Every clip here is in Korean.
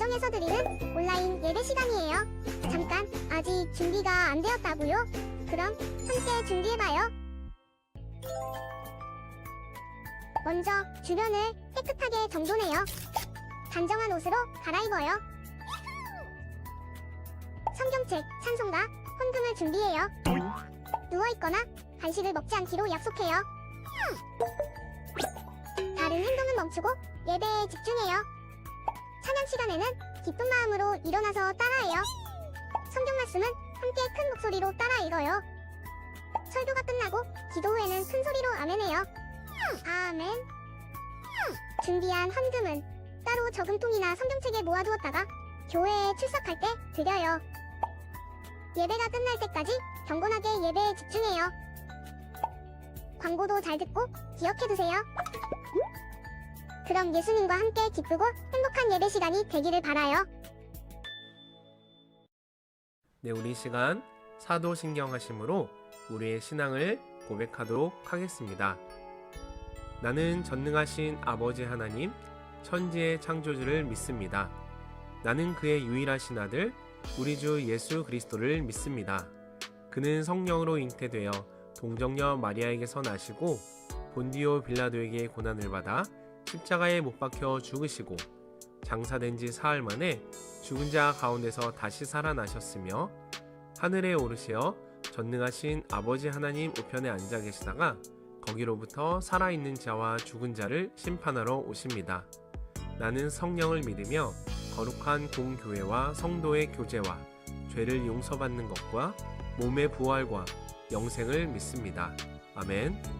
가정에서 드리는 온라인 예배 시간이에요. 잠깐, 아직 준비가 안 되었다고요? 그럼 함께 준비해봐요. 먼저 주변을 깨끗하게 정돈해요. 단정한 옷으로 갈아입어요. 성경책, 찬송가, 헌금을 준비해요. 누워있거나 간식을 먹지 않기로 약속해요. 다른 행동은 멈추고 예배에 집중해요. 찬양 시간에는 기쁜 마음으로 일어나서 따라해요. 성경 말씀은 함께 큰 목소리로 따라 읽어요. 설교가 끝나고 기도 후에는 큰 소리로 아멘해요. 아멘. 준비한 헌금은 따로 저금통이나 성경책에 모아두었다가 교회에 출석할 때 드려요. 예배가 끝날 때까지 경건하게 예배에 집중해요. 광고도 잘 듣고 기억해두세요. 그럼 예수님과 함께 기쁘고 행복한 예배 시간이 되기를 바라요. 네, 우리 시간 사도신경하심으로 우리의 신앙을 고백하도록 하겠습니다. 나는 전능하신 아버지 하나님, 천지의 창조주를 믿습니다. 나는 그의 유일하신 아들, 우리 주 예수 그리스도를 믿습니다. 그는 성령으로 잉태되어 동정녀 마리아에게서 나시고 본디오 빌라도에게 고난을 받아 십자가에 못 박혀 죽으시고 장사된 지 사흘 만에 죽은 자 가운데서 다시 살아나셨으며 하늘에 오르시어 전능하신 아버지 하나님 우편에 앉아 계시다가 거기로부터 살아있는 자와 죽은 자를 심판하러 오십니다. 나는 성령을 믿으며 거룩한 공교회와 성도의 교제와 죄를 용서받는 것과 몸의 부활과 영생을 믿습니다. 아멘.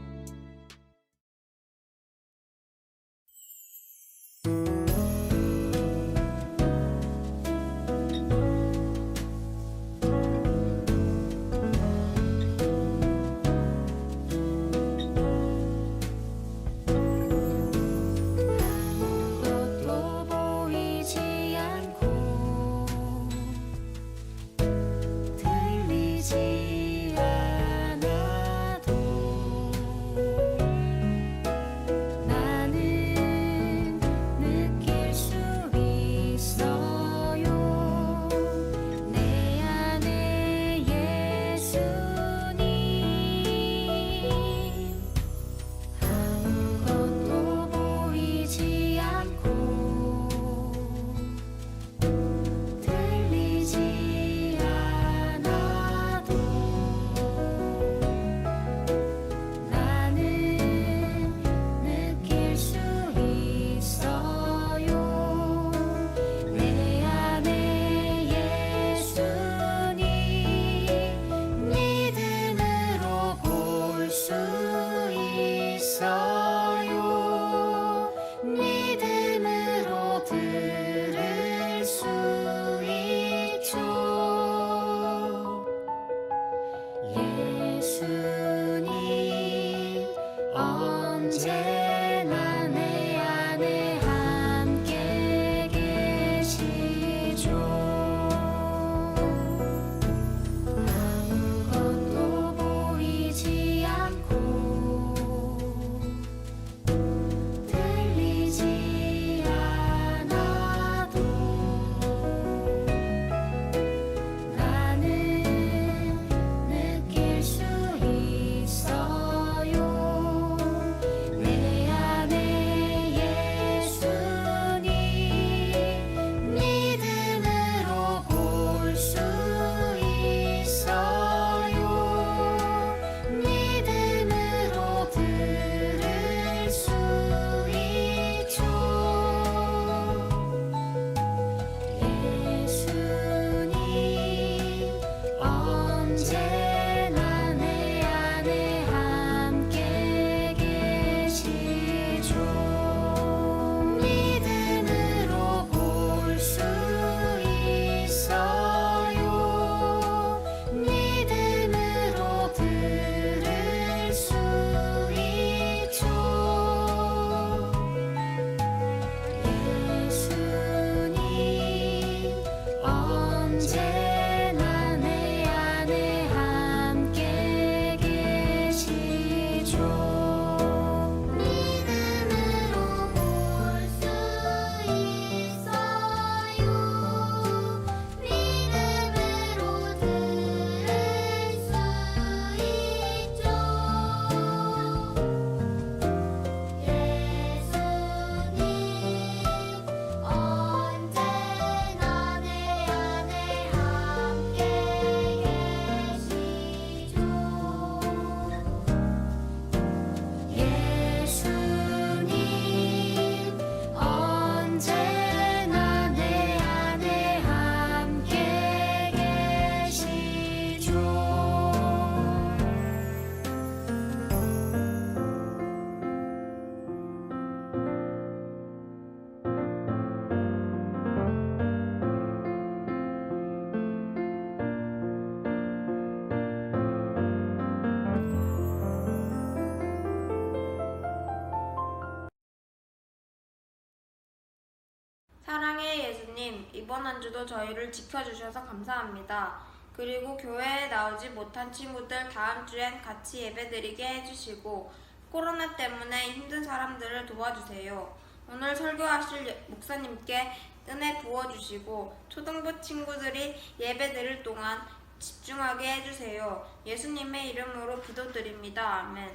하나님, 이번 한 주도 저희를 지켜주셔서 감사합니다. 그리고 교회에 나오지 못한 친구들 다음 주엔 같이 예배드리게 해주시고 코로나 때문에 힘든 사람들을 도와주세요. 오늘 설교하실 목사님께 은혜 부어주시고 초등부 친구들이 예배드릴 동안 집중하게 해주세요. 예수님의 이름으로 기도드립니다. 아멘.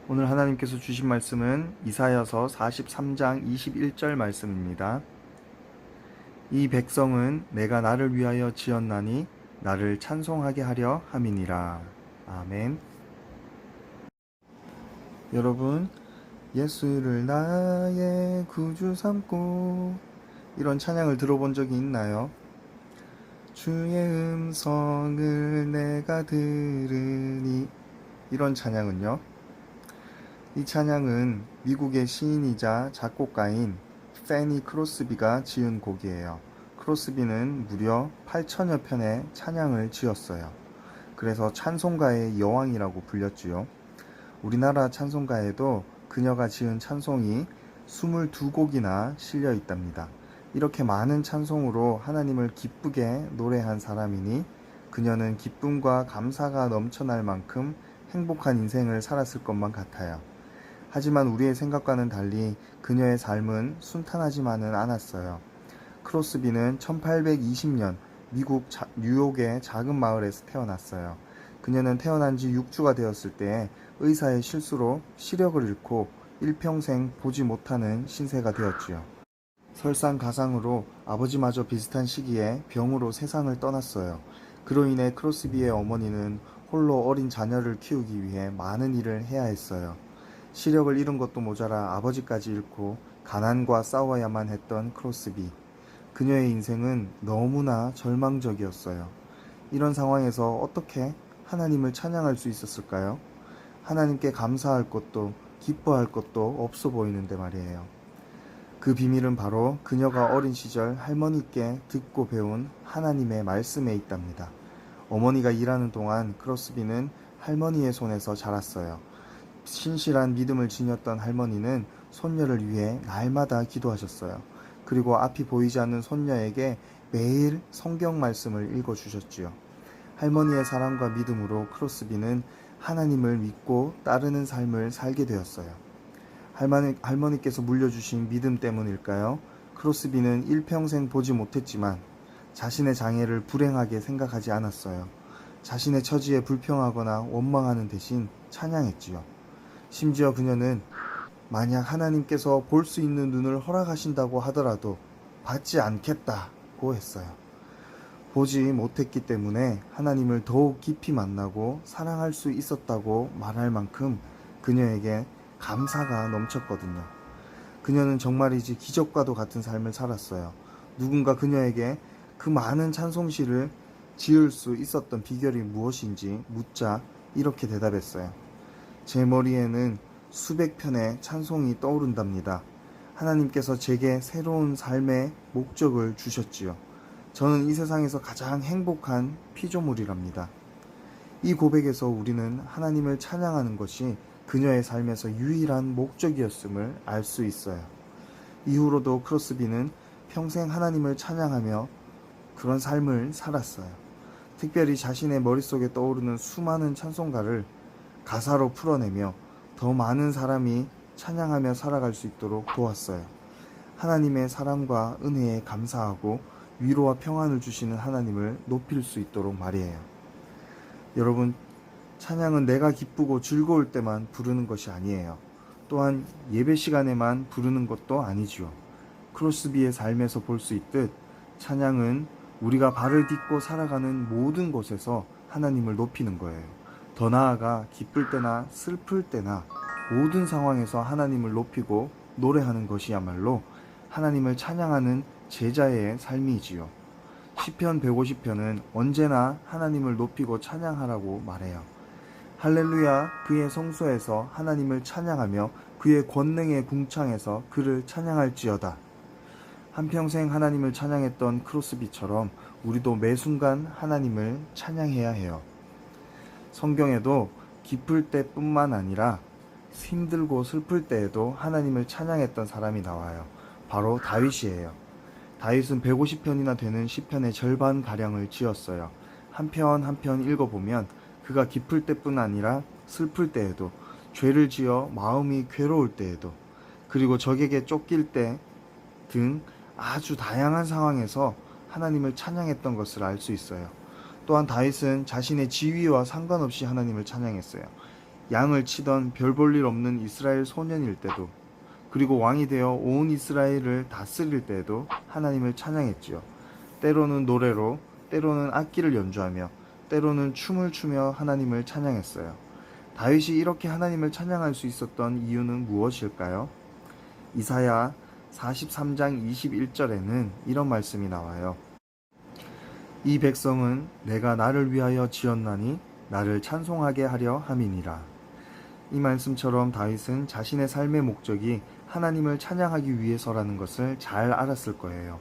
오늘 하나님께서 주신 말씀은 이사야서 43장 21절 말씀입니다. 이 백성은 내가 나를 위하여 지었나니 나를 찬송하게 하려 함이니라. 아멘. 여러분, 예수를 나의 구주 삼고 이런 찬양을 들어본 적이 있나요? 주의 음성을 내가 들으니 이런 찬양은요? 이 찬양은 미국의 시인이자 작곡가인 패니 크로스비가 지은 곡이에요. 크로스비는 무려 8천여 편의 찬양을 지었어요. 그래서 찬송가의 여왕이라고 불렸지요. 우리나라 찬송가에도 그녀가 지은 찬송이 22곡이나 실려 있답니다. 이렇게 많은 찬송으로 하나님을 기쁘게 노래한 사람이니 그녀는 기쁨과 감사가 넘쳐날 만큼 행복한 인생을 살았을 것만 같아요. 하지만 우리의 생각과는 달리 그녀의 삶은 순탄하지만은 않았어요. 크로스비는 1820년 미국 뉴욕의 작은 마을에서 태어났어요. 그녀는 태어난 지 6주가 되었을 때 의사의 실수로 시력을 잃고 일평생 보지 못하는 신세가 되었지요. 설상가상으로 아버지마저 비슷한 시기에 병으로 세상을 떠났어요. 그로 인해 크로스비의 어머니는 홀로 어린 자녀를 키우기 위해 많은 일을 해야 했어요. 시력을 잃은 것도 모자라 아버지까지 잃고 가난과 싸워야만 했던 크로스비. 그녀의 인생은 너무나 절망적이었어요. 이런 상황에서 어떻게 하나님을 찬양할 수 있었을까요? 하나님께 감사할 것도 기뻐할 것도 없어 보이는데 말이에요. 그 비밀은 바로 그녀가 어린 시절 할머니께 듣고 배운 하나님의 말씀에 있답니다. 어머니가 일하는 동안 크로스비는 할머니의 손에서 자랐어요. 신실한 믿음을 지녔던 할머니는 손녀를 위해 날마다 기도하셨어요. 그리고 앞이 보이지 않는 손녀에게 매일 성경 말씀을 읽어주셨지요. 할머니의 사랑과 믿음으로 크로스비는 하나님을 믿고 따르는 삶을 살게 되었어요. 할머니께서 물려주신 믿음 때문일까요? 크로스비는 일평생 보지 못했지만 자신의 장애를 불행하게 생각하지 않았어요. 자신의 처지에 불평하거나 원망하는 대신 찬양했지요. 심지어 그녀는 만약 하나님께서 볼 수 있는 눈을 허락하신다고 하더라도 받지 않겠다고 했어요. 보지 못했기 때문에 하나님을 더욱 깊이 만나고 사랑할 수 있었다고 말할 만큼 그녀에게 감사가 넘쳤거든요. 그녀는 정말이지 기적과도 같은 삶을 살았어요. 누군가 그녀에게 그 많은 찬송시를 지을 수 있었던 비결이 무엇인지 묻자 이렇게 대답했어요. 제 머리에는 수백 편의 찬송이 떠오른답니다. 하나님께서 제게 새로운 삶의 목적을 주셨지요. 저는 이 세상에서 가장 행복한 피조물이랍니다. 이 고백에서 우리는 하나님을 찬양하는 것이 그녀의 삶에서 유일한 목적이었음을 알 수 있어요. 이후로도 크로스비는 평생 하나님을 찬양하며 그런 삶을 살았어요. 특별히 자신의 머릿속에 떠오르는 수많은 찬송가를 가사로 풀어내며 더 많은 사람이 찬양하며 살아갈 수 있도록 도왔어요. 하나님의 사랑과 은혜에 감사하고 위로와 평안을 주시는 하나님을 높일 수 있도록 말이에요. 여러분, 찬양은 내가 기쁘고 즐거울 때만 부르는 것이 아니에요. 또한 예배 시간에만 부르는 것도 아니지요. 크로스비의 삶에서 볼 수 있듯 찬양은 우리가 발을 딛고 살아가는 모든 곳에서 하나님을 높이는 거예요. 더 나아가 기쁠 때나 슬플 때나 모든 상황에서 하나님을 높이고 노래하는 것이야말로 하나님을 찬양하는 제자의 삶이지요. 시편 150편은 언제나 하나님을 높이고 찬양하라고 말해요. 할렐루야, 그의 성소에서 하나님을 찬양하며 그의 권능의 궁창에서 그를 찬양할지어다. 한평생 하나님을 찬양했던 크로스비처럼 우리도 매 순간 하나님을 찬양해야 해요. 성경에도 기쁠 때뿐만 아니라 힘들고 슬플 때에도 하나님을 찬양했던 사람이 나와요. 바로 다윗이에요. 다윗은 150편이나 되는 시편의 절반가량을 지었어요. 한 편 한 편 읽어보면 그가 기쁠 때뿐 아니라 슬플 때에도, 죄를 지어 마음이 괴로울 때에도, 그리고 적에게 쫓길 때 등 아주 다양한 상황에서 하나님을 찬양했던 것을 알 수 있어요. 또한 다윗은 자신의 지위와 상관없이 하나님을 찬양했어요. 양을 치던 별 볼 일 없는 이스라엘 소년일 때도, 그리고 왕이 되어 온 이스라엘을 다스릴 때에도 하나님을 찬양했지요. 때로는 노래로, 때로는 악기를 연주하며, 때로는 춤을 추며 하나님을 찬양했어요. 다윗이 이렇게 하나님을 찬양할 수 있었던 이유는 무엇일까요? 이사야 43장 21절에는 이런 말씀이 나와요. 이 백성은 내가 나를 위하여 지었나니 나를 찬송하게 하려 함이니라. 이 말씀처럼 다윗은 자신의 삶의 목적이 하나님을 찬양하기 위해서라는 것을 잘 알았을 거예요.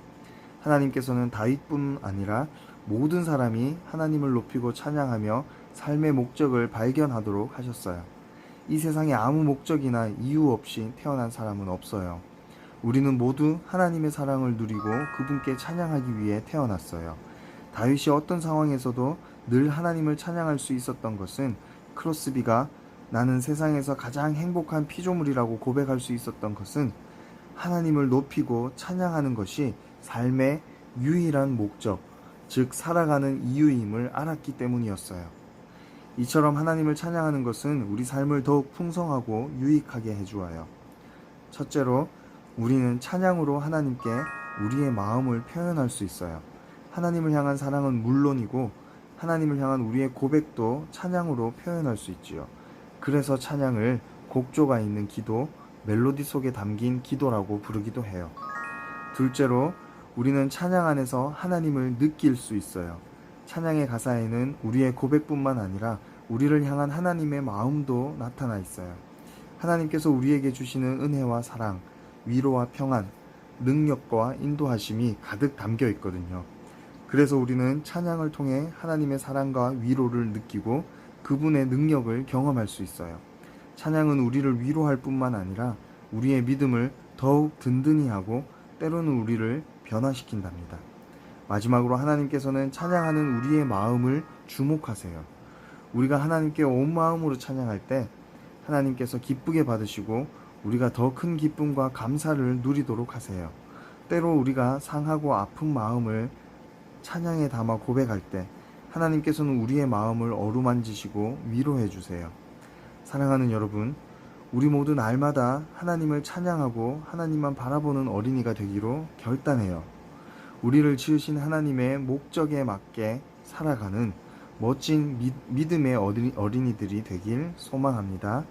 하나님께서는 다윗뿐 아니라 모든 사람이 하나님을 높이고 찬양하며 삶의 목적을 발견하도록 하셨어요. 이 세상에 아무 목적이나 이유 없이 태어난 사람은 없어요. 우리는 모두 하나님의 사랑을 누리고 그분께 찬양하기 위해 태어났어요. 다윗이 어떤 상황에서도 늘 하나님을 찬양할 수 있었던 것은 크로스비가 나는 세상에서 가장 행복한 피조물이라고 고백할 수 있었던 것은 하나님을 높이고 찬양하는 것이 삶의 유일한 목적, 즉 살아가는 이유임을 알았기 때문이었어요. 이처럼 하나님을 찬양하는 것은 우리 삶을 더욱 풍성하고 유익하게 해주어요. 첫째로, 우리는 찬양으로 하나님께 우리의 마음을 표현할 수 있어요. 하나님을 향한 사랑은 물론이고 하나님을 향한 우리의 고백도 찬양으로 표현할 수 있지요. 그래서 찬양을 곡조가 있는 기도, 멜로디 속에 담긴 기도라고 부르기도 해요. 둘째로, 우리는 찬양 안에서 하나님을 느낄 수 있어요. 찬양의 가사에는 우리의 고백뿐만 아니라 우리를 향한 하나님의 마음도 나타나 있어요. 하나님께서 우리에게 주시는 은혜와 사랑, 위로와 평안, 능력과 인도하심이 가득 담겨 있거든요. 그래서 우리는 찬양을 통해 하나님의 사랑과 위로를 느끼고 그분의 능력을 경험할 수 있어요. 찬양은 우리를 위로할 뿐만 아니라 우리의 믿음을 더욱 든든히 하고 때로는 우리를 변화시킨답니다. 마지막으로 하나님께서는 찬양하는 우리의 마음을 주목하세요. 우리가 하나님께 온 마음으로 찬양할 때 하나님께서 기쁘게 받으시고 우리가 더 큰 기쁨과 감사를 누리도록 하세요. 때로 우리가 상하고 아픈 마음을 찬양에 담아 고백할 때 하나님께서는 우리의 마음을 어루만지시고 위로해 주세요. 사랑하는 여러분, 우리 모두 날마다 하나님을 찬양하고 하나님만 바라보는 어린이가 되기로 결단해요. 우리를 지으신 하나님의 목적에 맞게 살아가는 멋진 믿음의 어린이들이 되길 소망합니다.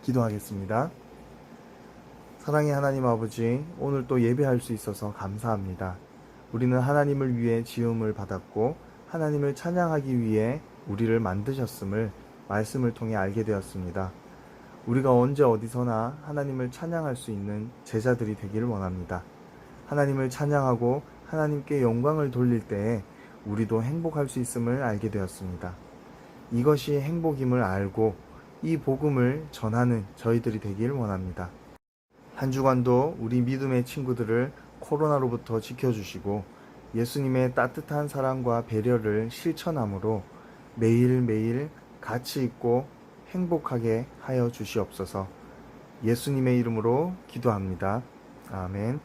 기도하겠습니다. 사랑의 하나님 아버지, 오늘 또 예배할 수 있어서 감사합니다. 우리는 하나님을 위해 지음을 받았고 하나님을 찬양하기 위해 우리를 만드셨음을 말씀을 통해 알게 되었습니다. 우리가 언제 어디서나 하나님을 찬양할 수 있는 제자들이 되기를 원합니다. 하나님을 찬양하고 하나님께 영광을 돌릴 때에 우리도 행복할 수 있음을 알게 되었습니다. 이것이 행복임을 알고 이 복음을 전하는 저희들이 되기를 원합니다. 한 주간도 우리 믿음의 친구들을 코로나로부터 지켜주시고 예수님의 따뜻한 사랑과 배려를 실천함으로 매일매일 가치 있고 행복하게 하여 주시옵소서. 예수님의 이름으로 기도합니다. 아멘.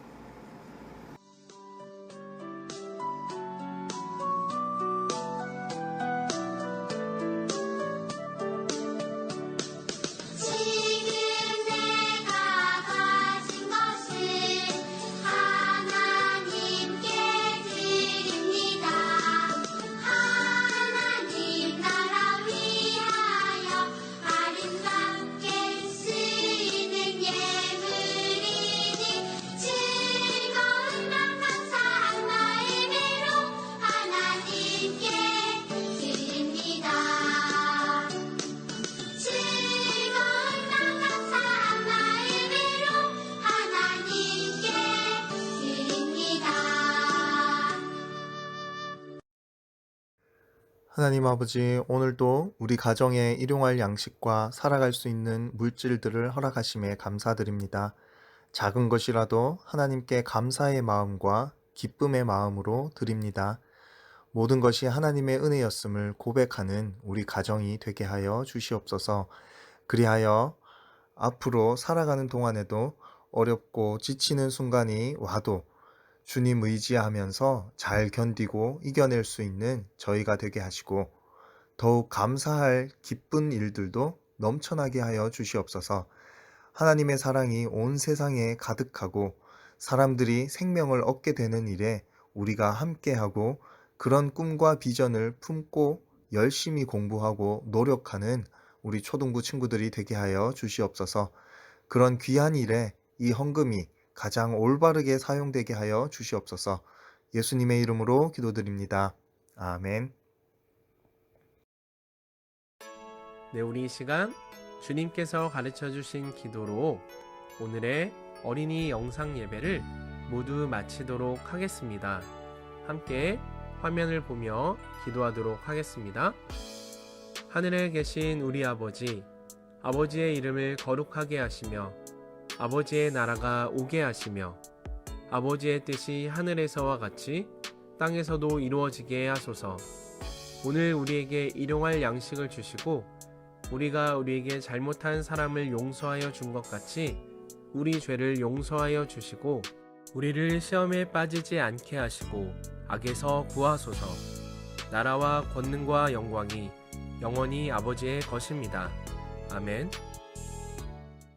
하나님 아버지, 오늘도 우리 가정에 일용할 양식과 살아갈 수 있는 물질들을 허락하심에 감사드립니다. 작은 것이라도 하나님께 감사의 마음과 기쁨의 마음으로 드립니다. 모든 것이 하나님의 은혜였음을 고백하는 우리 가정이 되게 하여 주시옵소서. 그리하여 앞으로 살아가는 동안에도 어렵고 지치는 순간이 와도 주님 의지하면서 잘 견디고 이겨낼 수 있는 저희가 되게 하시고, 더욱 감사할 기쁜 일들도 넘쳐나게 하여 주시옵소서. 하나님의 사랑이 온 세상에 가득하고 사람들이 생명을 얻게 되는 일에 우리가 함께하고, 그런 꿈과 비전을 품고 열심히 공부하고 노력하는 우리 초등부 친구들이 되게 하여 주시옵소서. 그런 귀한 일에 이 헌금이 가장 올바르게 사용되게 하여 주시옵소서. 예수님의 이름으로 기도드립니다. 아멘. 네, 우리 이 시간 주님께서 가르쳐 주신 기도로 오늘의 어린이 영상 예배를 모두 마치도록 하겠습니다. 함께 화면을 보며 기도하도록 하겠습니다. 하늘에 계신 우리 아버지, 아버지의 이름을 거룩하게 하시며 아버지의 나라가 오게 하시며 아버지의 뜻이 하늘에서와 같이 땅에서도 이루어지게 하소서. 오늘 우리에게 일용할 양식을 주시고 우리가 우리에게 잘못한 사람을 용서하여 준 것 같이 우리 죄를 용서하여 주시고 우리를 시험에 빠지지 않게 하시고 악에서 구하소서. 나라와 권능과 영광이 영원히 아버지의 것입니다. 아멘.